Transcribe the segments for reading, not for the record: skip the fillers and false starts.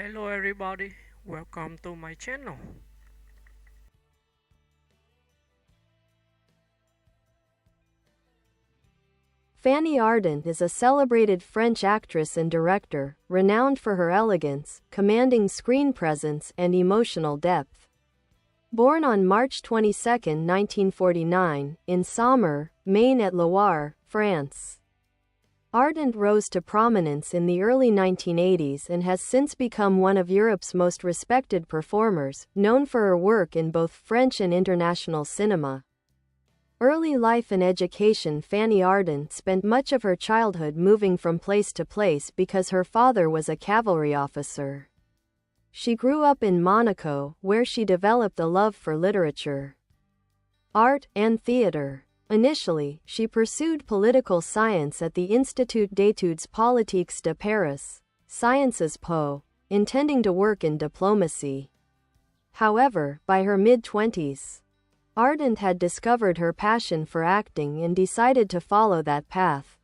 Hello everybody, welcome to my channel. Fanny Ardant is a celebrated French actress and director, renowned for her elegance, commanding screen presence, and emotional depth. Born on March 22, 1949, in Saumur, Maine-et-Loire, France. Ardant rose to prominence in the early 1980s and has since become one of Europe's most respected performers, known for her work in both French and international cinema. Early life and education. Fanny Ardant spent much of her childhood moving from place to place because her father was a cavalry officer. She grew up in Monaco, where she developed a love for literature, art, and theater. Initially, she pursued political science at the Institut d'études Politiques de Paris, Sciences Po, intending to work in diplomacy. However, by her mid-twenties, Ardant had discovered her passion for acting and decided to follow that path.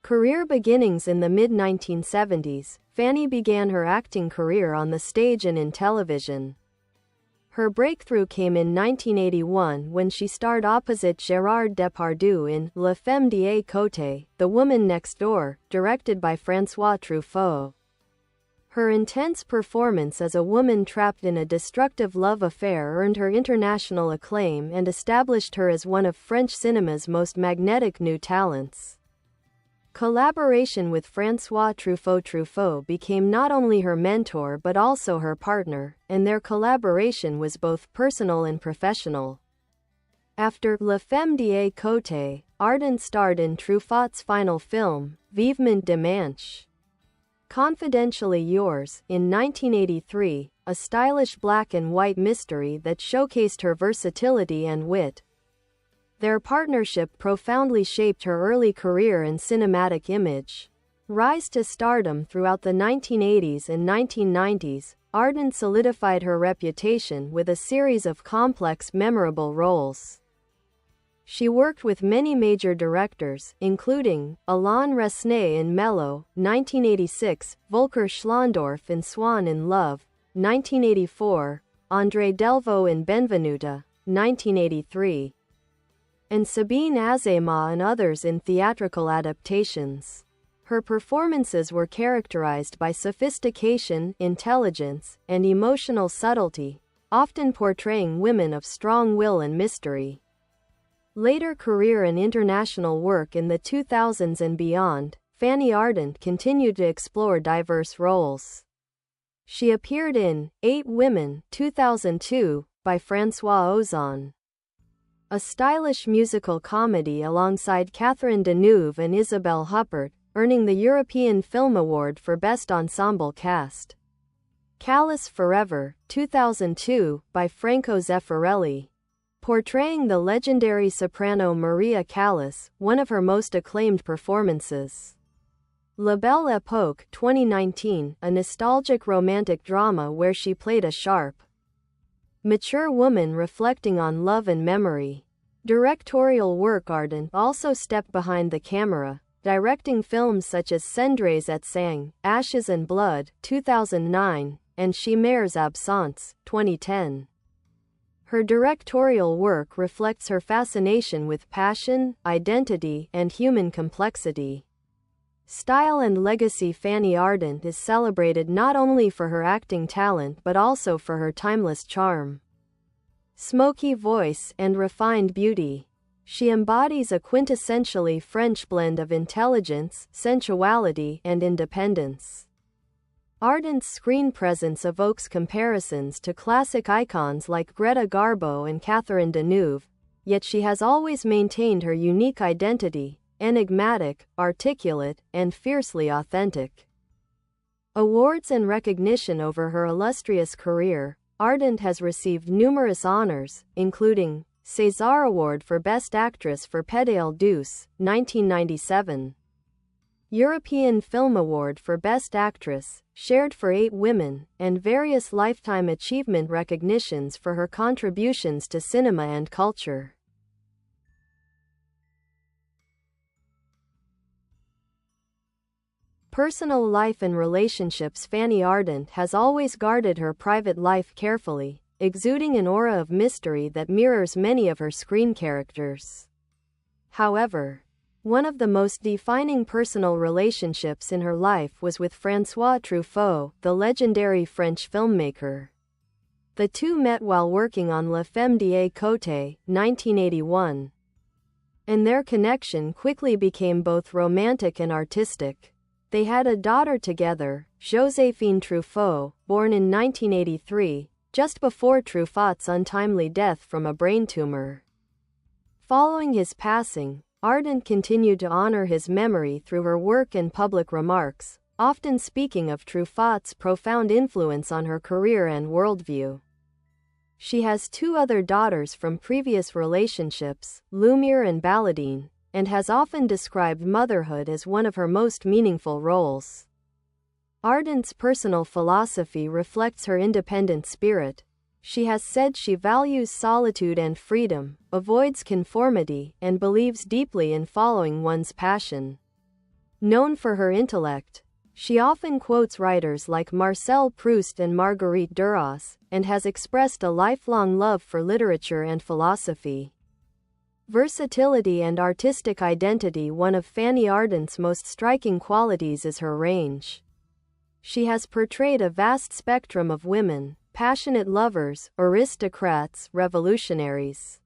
Career beginnings. In the mid-1970s, Fanny began her acting career on the stage and in television. Her breakthrough came in 1981 when she starred opposite Gérard Depardieu in La Femme d'à Côté, The Woman Next Door, directed by François Truffaut. Her intense performance as a woman trapped in a destructive love affair earned her international acclaim and established her as one of French cinema's most magnetic new talents. Collaboration with François Truffaut became not only her mentor but also her partner, and their collaboration was both personal and professional. After La Femme d'à Côté, Ardant starred in Truffaut's final film, Vivement Dimanche. Confidentially Yours, in 1983, a stylish black and white mystery that showcased her versatility and wit. Their partnership profoundly shaped her early career and cinematic image. Rise to stardom. Throughout the 1980s and 1990s, Ardant solidified her reputation with a series of complex, memorable roles. She worked with many major directors, including Alain Resnais in Mello, 1986, Volker Schlöndorff in Swan in Love, 1984, André Delvaux in Benvenuta, 1983, and Sabine Azéma and others in theatrical adaptations. Her performances were characterized by sophistication, intelligence, and emotional subtlety, often portraying women of strong will and mystery. Later career and international work. In the 2000s and beyond, Fanny Ardant continued to explore diverse roles. She appeared in 8 Women, 2002, by François Ozon, a stylish musical comedy alongside Catherine Deneuve and Isabelle Huppert, earning the European Film Award for Best Ensemble Cast. Callous Forever, 2002, by Franco Zeffirelli, portraying the legendary soprano Maria Callas, one of her most acclaimed performances. La Belle Époque, 2019, a nostalgic romantic drama where she played a sharp, mature woman reflecting on love and memory. Directorial work. Ardant also stepped behind the camera, directing films such as Cendres et Sang, Ashes and Blood, 2009, and Chimères Absentes, 2010. Her directorial work reflects her fascination with passion, identity, and human complexity. Style and legacy. Fanny Ardant is celebrated not only for her acting talent but also for her timeless charm, smoky voice, and refined beauty. She embodies a quintessentially French blend of intelligence, sensuality, and independence. Ardant's screen presence evokes comparisons to classic icons like Greta Garbo and Catherine Deneuve, yet she has always maintained her unique identity, enigmatic, articulate, and fiercely authentic. Awards and recognition. Over her illustrious career, Ardant has received numerous honors, including César Award for Best Actress for Pédale Douce, 1997. European Film Award for Best Actress, shared for 8 Women, and various lifetime achievement recognitions for her contributions to cinema and culture. Personal life and relationships. Fanny Ardant has always guarded her private life carefully, exuding an aura of mystery that mirrors many of her screen characters. However, one of the most defining personal relationships in her life was with François Truffaut, the legendary French filmmaker. The two met while working on La Femme d'à Côté, 1981. And their connection quickly became both romantic and artistic. They had a daughter together, Joséphine Truffaut, born in 1983, just before Truffaut's untimely death from a brain tumor. Following his passing, Ardant continued to honor his memory through her work and public remarks, often speaking of Truffaut's profound influence on her career and worldview. She has two other daughters from previous relationships, Lumiere and Baladine, and has often described motherhood as one of her most meaningful roles. Ardant's personal philosophy reflects her independent spirit. She has said she values solitude and freedom, avoids conformity, and believes deeply in following one's passion. Known for her intellect, she often quotes writers like Marcel Proust and Marguerite Duras, and has expressed a lifelong love for literature and philosophy. Versatility and artistic identity. One of Fanny Ardant's most striking qualities is her range. She has portrayed a vast spectrum of women, passionate lovers, aristocrats, revolutionaries,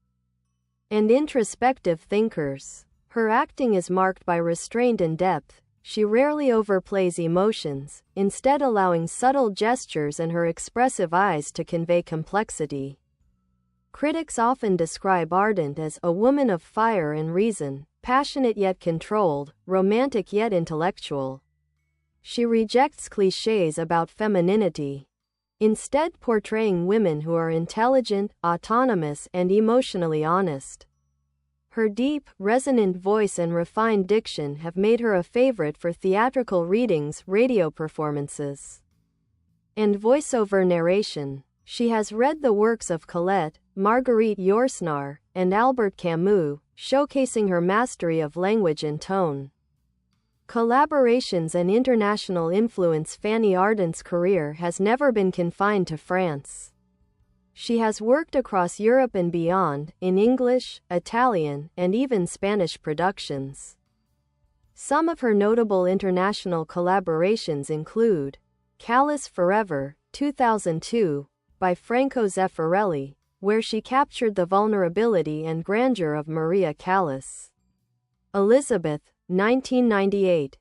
and introspective thinkers. Her acting is marked by restraint and depth. She rarely overplays emotions, instead allowing subtle gestures and her expressive eyes to convey complexity. Critics often describe Ardant as a woman of fire and reason, passionate yet controlled, romantic yet intellectual. She rejects clichés about femininity, instead portraying women who are intelligent, autonomous, and emotionally honest. Her deep, resonant voice and refined diction have made her a favorite for theatrical readings, radio performances, and voiceover narration. She has read the works of Colette, Marguerite Yourcenar, and Albert Camus, showcasing her mastery of language and tone. Collaborations and international influence. Fanny Ardant's career has never been confined to France. She has worked across Europe and beyond, in English, Italian, and even Spanish productions. Some of her notable international collaborations include Callous Forever, 2002, by Franco Zeffirelli, where she captured the vulnerability and grandeur of Maria Callas. Elizabeth, 1998,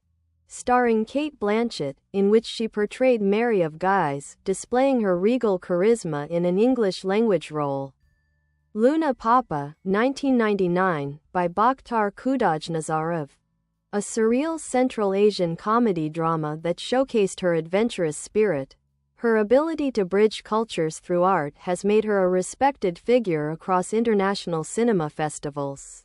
starring Cate Blanchett, in which she portrayed Mary of Guise, displaying her regal charisma in an English-language role. Luna Papa, 1999, by Bakhtar Kudajnazarov, a surreal Central Asian comedy drama that showcased her adventurous spirit. Her ability to bridge cultures through art has made her a respected figure across international cinema festivals,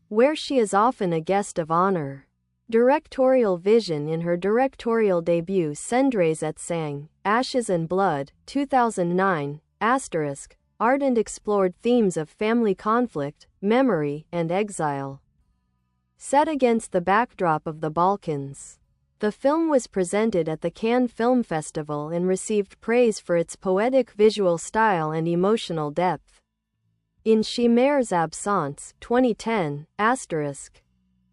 where she is often a guest of honor. Directorial vision. In her directorial debut Cendres et Sang, Ashes and Blood, 2009, Ardant explored themes of family conflict, memory, and exile. Set against the backdrop of the Balkans, the film was presented at the Cannes Film Festival and received praise for its poetic visual style and emotional depth. In Chimères Absentes, 2010,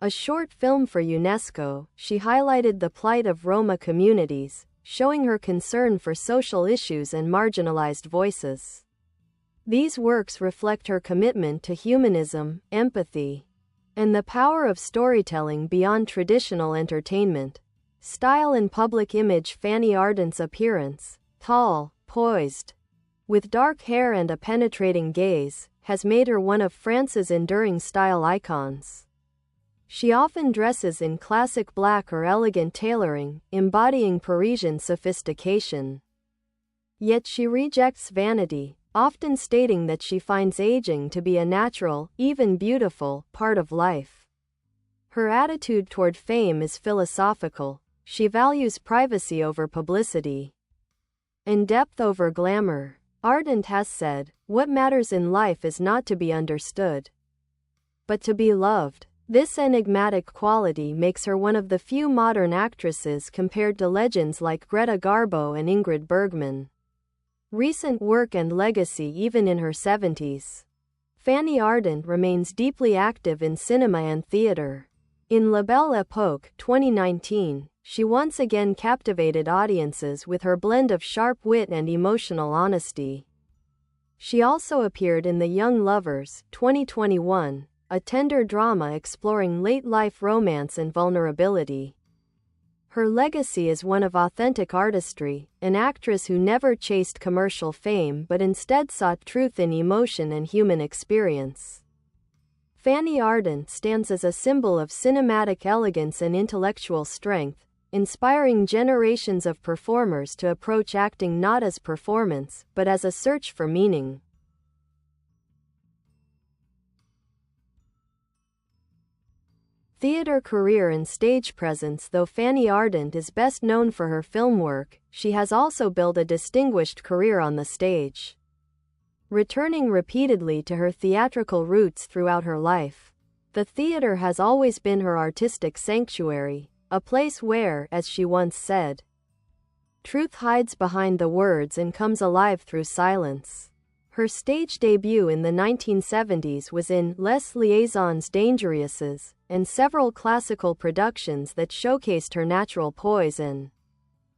a short film for UNESCO, she highlighted the plight of Roma communities, showing her concern for social issues and marginalized voices. These works reflect her commitment to humanism, empathy, and the power of storytelling beyond traditional entertainment. Style and public image. Fanny Ardant's appearance, tall, poised, with dark hair and a penetrating gaze, has made her one of France's enduring style icons. She often dresses in classic black or elegant tailoring, embodying Parisian sophistication. Yet she rejects vanity, often stating that she finds aging to be a natural, even beautiful, part of life. Her attitude toward fame is philosophical. She values privacy over publicity and depth over glamour. Ardant has said, "What matters in life is not to be understood, but to be loved." This enigmatic quality makes her one of the few modern actresses compared to legends like Greta Garbo and Ingrid Bergman. Recent work and legacy. Even in her 70s, Fanny Ardant remains deeply active in cinema and theater. In La Belle Époque, 2019, she once again captivated audiences with her blend of sharp wit and emotional honesty. She also appeared in The Young Lovers, 2021, a tender drama exploring late-life romance and vulnerability. Her legacy is one of authentic artistry, an actress who never chased commercial fame but instead sought truth in emotion and human experience. Fanny Ardant stands as a symbol of cinematic elegance and intellectual strength, inspiring generations of performers to approach acting not as performance, but as a search for meaning. Theater career and stage presence. Though Fanny Ardant is best known for her film work, she has also built a distinguished career on the stage, returning repeatedly to her theatrical roots throughout her life. The theater has always been her artistic sanctuary, a place where, as she once said, truth hides behind the words and comes alive through silence. Her stage debut in the 1970s was in Les Liaisons Dangereuses, and several classical productions that showcased her natural poise and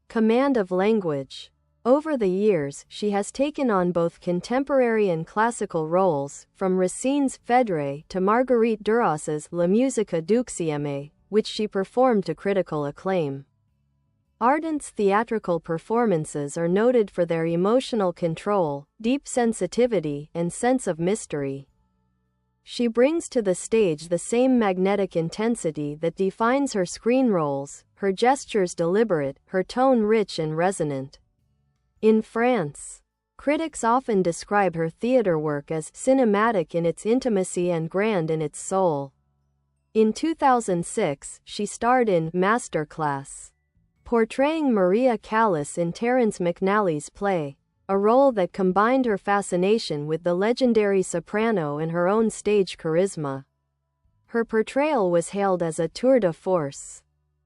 command of language. Over the years, she has taken on both contemporary and classical roles, from Racine's Phèdre to Marguerite Duras's La Musica d'Uxiem, which she performed to critical acclaim. Ardant's theatrical performances are noted for their emotional control, deep sensitivity, and sense of mystery. She brings to the stage the same magnetic intensity that defines her screen roles, her gestures deliberate, her tone rich and resonant. In France, critics often describe her theater work as cinematic in its intimacy and grand in its soul. In 2006, she starred in Masterclass, portraying Maria Callas in Terence McNally's play, a role that combined her fascination with the legendary soprano and her own stage charisma. Her portrayal was hailed as a tour de force,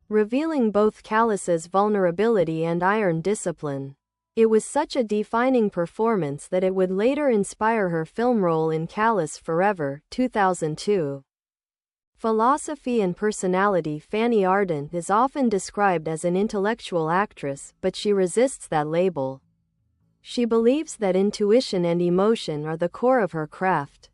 revealing both Callas's vulnerability and iron discipline. It was such a defining performance that it would later inspire her film role in Callas Forever, 2002. Philosophy and personality. Fanny Ardant is often described as an intellectual actress, but she resists that label. She believes that intuition and emotion are the core of her craft.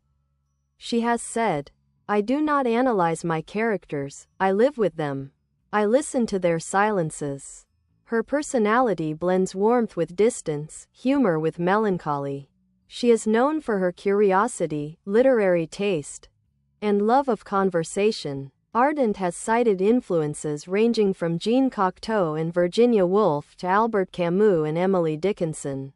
She has said, "I do not analyze my characters, I live with them. I listen to their silences." Her personality blends warmth with distance, humor with melancholy. She is known for her curiosity, literary taste, and love of conversation. Ardant has cited influences ranging from Jean Cocteau and Virginia Woolf to Albert Camus and Emily Dickinson.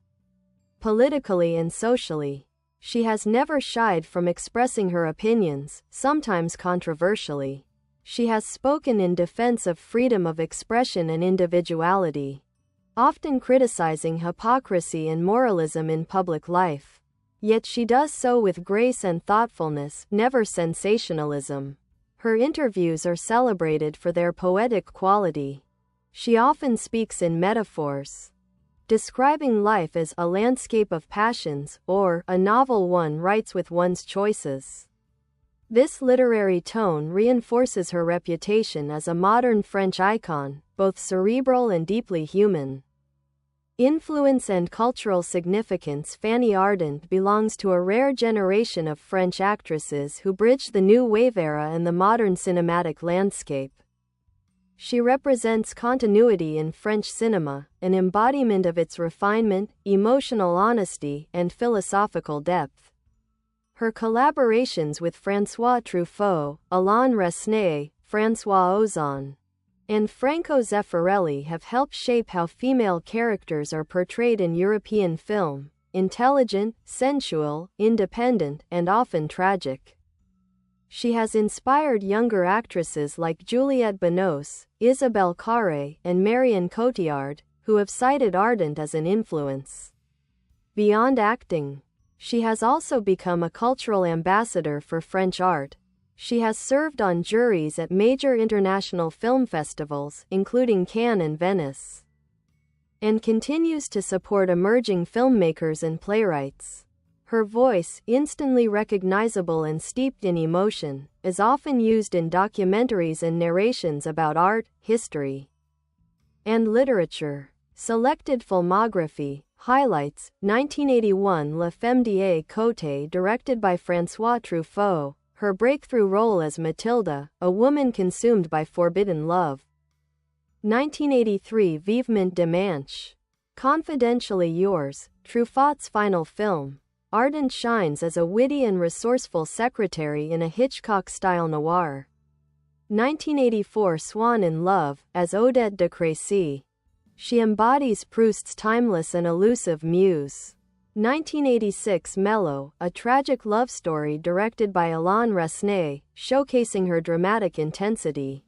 Politically and socially, she has never shied from expressing her opinions, sometimes controversially. She has spoken in defense of freedom of expression and individuality, often criticizing hypocrisy and moralism in public life. Yet she does so with grace and thoughtfulness, never sensationalism. Her interviews are celebrated for their poetic quality. She often speaks in metaphors, describing life as a landscape of passions, or a novel one writes with one's choices. This literary tone reinforces her reputation as a modern French icon, both cerebral and deeply human. Influence and cultural significance. Fanny Ardant belongs to a rare generation of French actresses who bridge the new wave era and the modern cinematic landscape. She represents continuity in French cinema, an embodiment of its refinement, emotional honesty, and philosophical depth. Her collaborations with François Truffaut, Alain Resnais, François Ozon, and Franco Zeffirelli have helped shape how female characters are portrayed in European film: intelligent, sensual, independent, and often tragic. She has inspired younger actresses like Juliette Binoche, Isabelle Carré, and Marion Cotillard, who have cited Ardant as an influence. Beyond acting, she has also become a cultural ambassador for French art. She has served on juries at major international film festivals, including Cannes and Venice, and continues to support emerging filmmakers and playwrights. Her voice, instantly recognizable and steeped in emotion, is often used in documentaries and narrations about art, history, and literature. Selected filmography highlights: 1981 La Femme de Côté, directed by François Truffaut, her breakthrough role as Mathilde, a woman consumed by forbidden love. 1983 Vivement Dimanche, Confidentially Yours, Truffaut's final film. Ardant shines as a witty and resourceful secretary in a Hitchcock-style noir. 1984 Swan in Love, as Odette de Crécy. She embodies Proust's timeless and elusive muse. 1986 Mellow, a tragic love story directed by Alain Resnais, showcasing her dramatic intensity.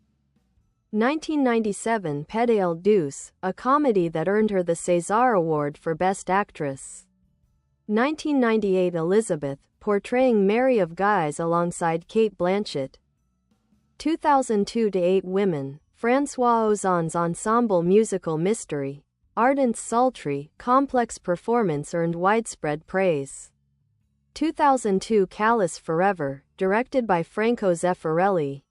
1997 Pédale douce, a comedy that earned her the César Award for Best Actress. 1998 Elizabeth, portraying Mary of Guise alongside Cate Blanchett. 2002 To Eight Women, François Ozon's ensemble musical mystery. Ardant's sultry, complex performance earned widespread praise. 2002 Callis Forever, directed by Franco Zeffirelli,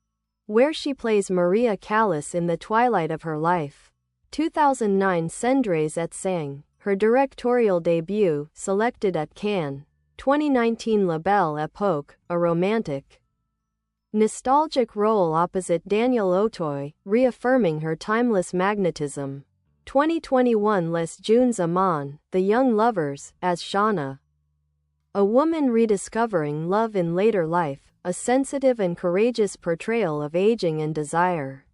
where she plays Maria Callas in the twilight of her life. 2009 Cendres et Sang, her directorial debut, selected at Cannes. 2019 La Belle Époque, a romantic, nostalgic role opposite Daniel Auteuil, reaffirming her timeless magnetism. 2021 Les Jeunes Amants, The Young Lovers, as Shauna, a woman rediscovering love in later life, a sensitive and courageous portrayal of aging and desire.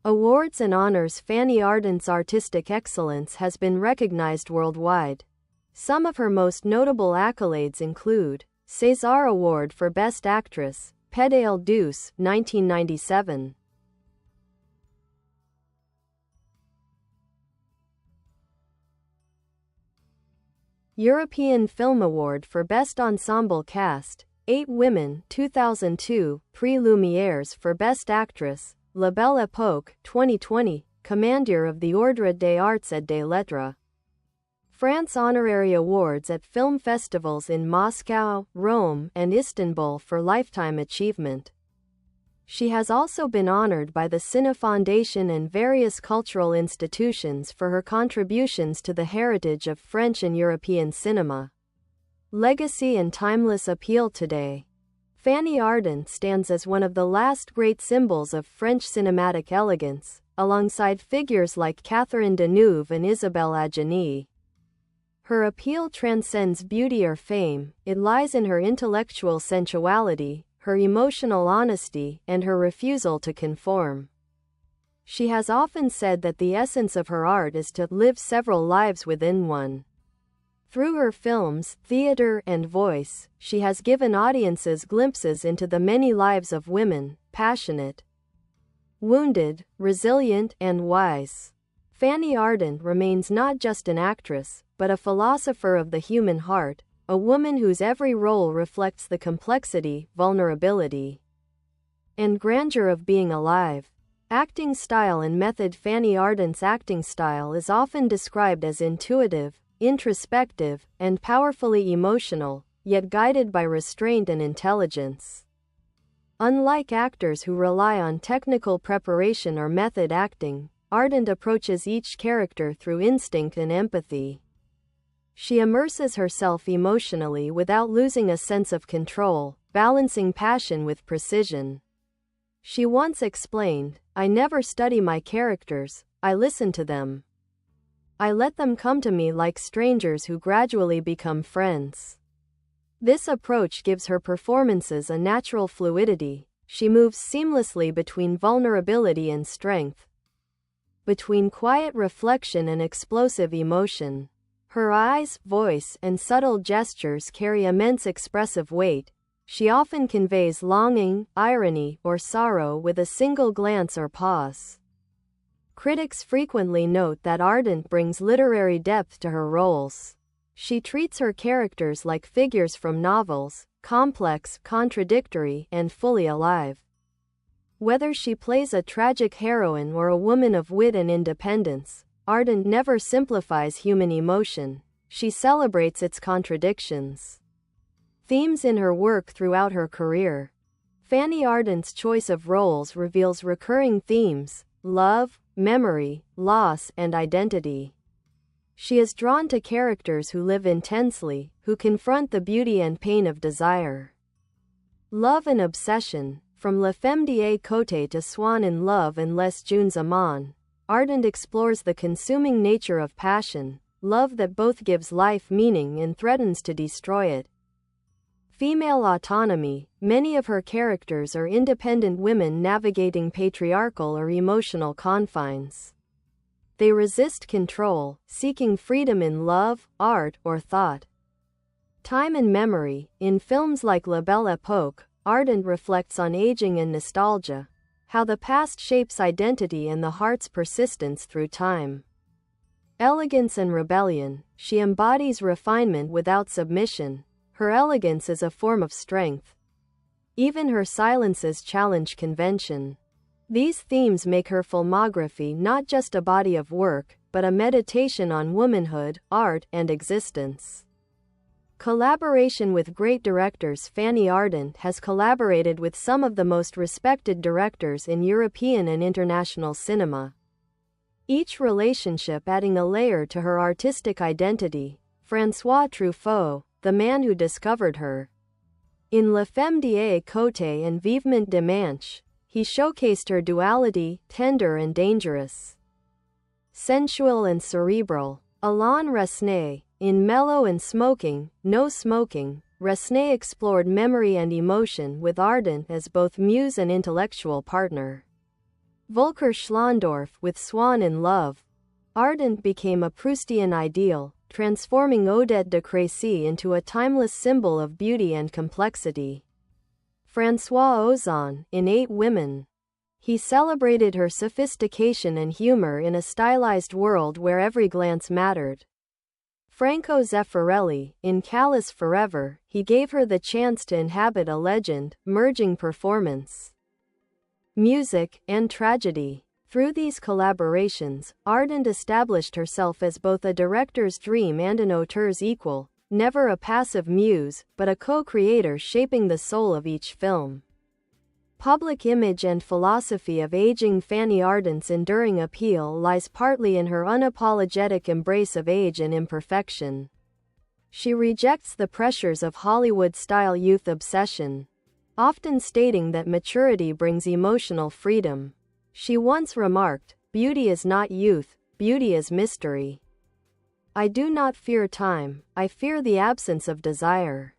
Awards and honors. Fanny Ardant's artistic excellence has been recognized worldwide. Some of her most notable accolades include César Award for Best Actress, Pédale douce, 1997. European Film Award for Best Ensemble Cast, 8 Women, 2002, Prix Lumières for Best Actress, La Belle Époque, 2020, Commander of the Ordre des Arts et des Lettres. France honorary awards at film festivals in Moscow, Rome, and Istanbul for lifetime achievement. She has also been honored by the Cine Foundation and various cultural institutions for her contributions to the heritage of French and European cinema. Legacy and timeless appeal. Today, Fanny Ardant stands as one of the last great symbols of French cinematic elegance, alongside figures like Catherine Deneuve and Isabelle Adjani. Her appeal transcends beauty or fame. It lies in her intellectual sensuality, her emotional honesty, and her refusal to conform. She has often said that the essence of her art is to live several lives within one. Through her films, theater, and voice, she has given audiences glimpses into the many lives of women, passionate, wounded, resilient, and wise. Fanny Ardant remains not just an actress, but a philosopher of the human heart, a woman whose every role reflects the complexity, vulnerability, and grandeur of being alive. Acting style and method. Fanny Ardant's acting style is often described as intuitive, introspective, and powerfully emotional, yet guided by restraint and intelligence. Unlike actors who rely on technical preparation or method acting, Ardant approaches each character through instinct and empathy. She immerses herself emotionally without losing a sense of control, balancing passion with precision. She once explained, "I never study my characters, I listen to them. I let them come to me like strangers who gradually become friends." This approach gives her performances a natural fluidity. She moves seamlessly between vulnerability and strength, between quiet reflection and explosive emotion. Her eyes, voice, and subtle gestures carry immense expressive weight. She often conveys longing, irony, or sorrow with a single glance or pause. Critics frequently note that Ardant brings literary depth to her roles. She treats her characters like figures from novels, complex, contradictory, and fully alive. Whether she plays a tragic heroine or a woman of wit and independence, Ardant never simplifies human emotion. She celebrates its contradictions. Themes in her work throughout her career. Fanny Ardant's choice of roles reveals recurring themes: love, memory, loss, and identity. She is drawn to characters who live intensely, who confront the beauty and pain of desire. Love and obsession. From La Femme d'À-Côté to Swan in Love and Les Jeunes Amants, Ardant explores the consuming nature of passion, love that both gives life meaning and threatens to destroy it. Female autonomy. Many of her characters are independent women navigating patriarchal or emotional confines. They resist control, seeking freedom in love, art, or thought. Time and memory. In films like La Belle Époque, Ardant reflects on aging and nostalgia, how the past shapes identity and the heart's persistence through time. Elegance and rebellion. She embodies refinement without submission. Her elegance is a form of strength. Even her silences challenge convention. These themes make her filmography not just a body of work, but a meditation on womanhood, art, and existence. Collaboration with great directors. Fanny Ardant has collaborated with some of the most respected directors in European and international cinema, each relationship adding a layer to her artistic identity. François Truffaut, the man who discovered her. In La Femme d'À-Côté and Vivement Dimanche, he showcased her duality, tender and dangerous, sensual and cerebral. Alain Resnais. In Mellow and Smoking, No Smoking, Resnais explored memory and emotion with Ardant as both muse and intellectual partner. Volker Schlöndorff. With Swan in Love, Ardant became a Proustian ideal, transforming Odette de Crécy into a timeless symbol of beauty and complexity. François Ozon. In 8 Women, he celebrated her sophistication and humor in a stylized world where every glance mattered. Franco Zeffirelli. In Callous Forever, he gave her the chance to inhabit a legend, merging performance, music, and tragedy. Through these collaborations, Ardant established herself as both a director's dream and an auteur's equal, never a passive muse, but a co-creator shaping the soul of each film. Public image and philosophy of aging. Fanny Ardant's enduring appeal lies partly in her unapologetic embrace of age and imperfection. She rejects the pressures of Hollywood-style youth obsession, often stating that maturity brings emotional freedom. She once remarked, "Beauty is not youth, beauty is mystery. I do not fear time, I fear the absence of desire."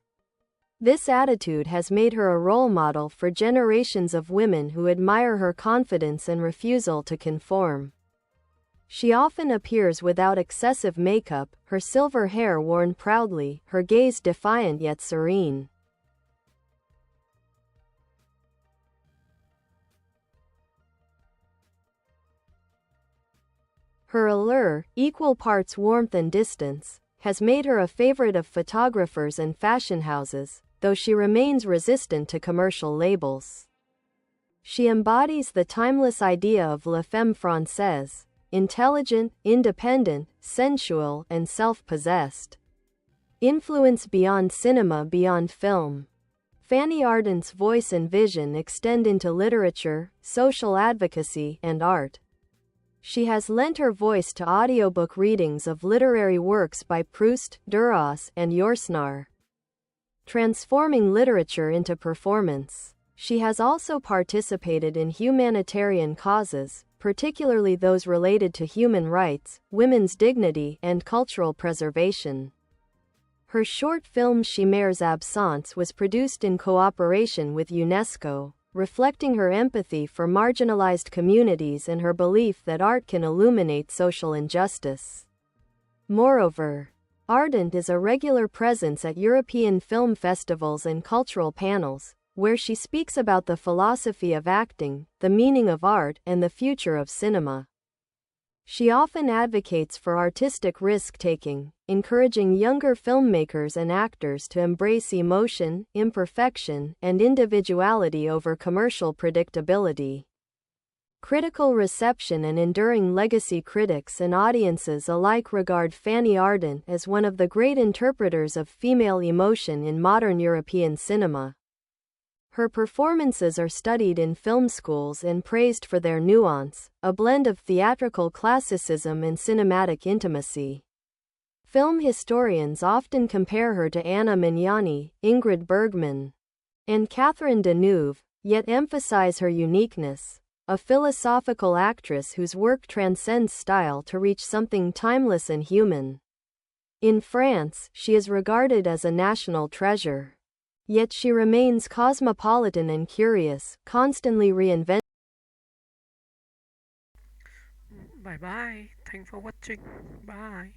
This attitude has made her a role model for generations of women who admire her confidence and refusal to conform. She often appears without excessive makeup, her silver hair worn proudly, her gaze defiant yet serene. Her allure, equal parts warmth and distance, has made her a favorite of photographers and fashion houses, though she remains resistant to commercial labels. She embodies the timeless idea of la femme française, intelligent, independent, sensual, and self-possessed. Influence beyond cinema, beyond film. Fanny Ardant's voice and vision extend into literature, social advocacy, and art. She has lent her voice to audiobook readings of literary works by Proust, Duras, and Yourcenar, transforming literature into performance. She has also participated in humanitarian causes, particularly those related to human rights, women's dignity, and cultural preservation. Her short film Chimères Absentes was produced in cooperation with UNESCO, reflecting her empathy for marginalized communities and her belief that art can illuminate social injustice. Moreover, Ardant is a regular presence at European film festivals and cultural panels, where she speaks about the philosophy of acting, the meaning of art, and the future of cinema. She often advocates for artistic risk-taking, encouraging younger filmmakers and actors to embrace emotion, imperfection, and individuality over commercial predictability. Critical reception and enduring legacy. Critics and audiences alike regard Fanny Ardant as one of the great interpreters of female emotion in modern European cinema. Her performances are studied in film schools and praised for their nuance, a blend of theatrical classicism and cinematic intimacy. Film historians often compare her to Anna Magnani, Ingrid Bergman, and Catherine Deneuve, yet emphasize her uniqueness, a philosophical actress whose work transcends style to reach something timeless and human. In France, she is regarded as a national treasure. Yet she remains cosmopolitan and curious, constantly reinventing. Bye bye. Thanks for watching. Bye.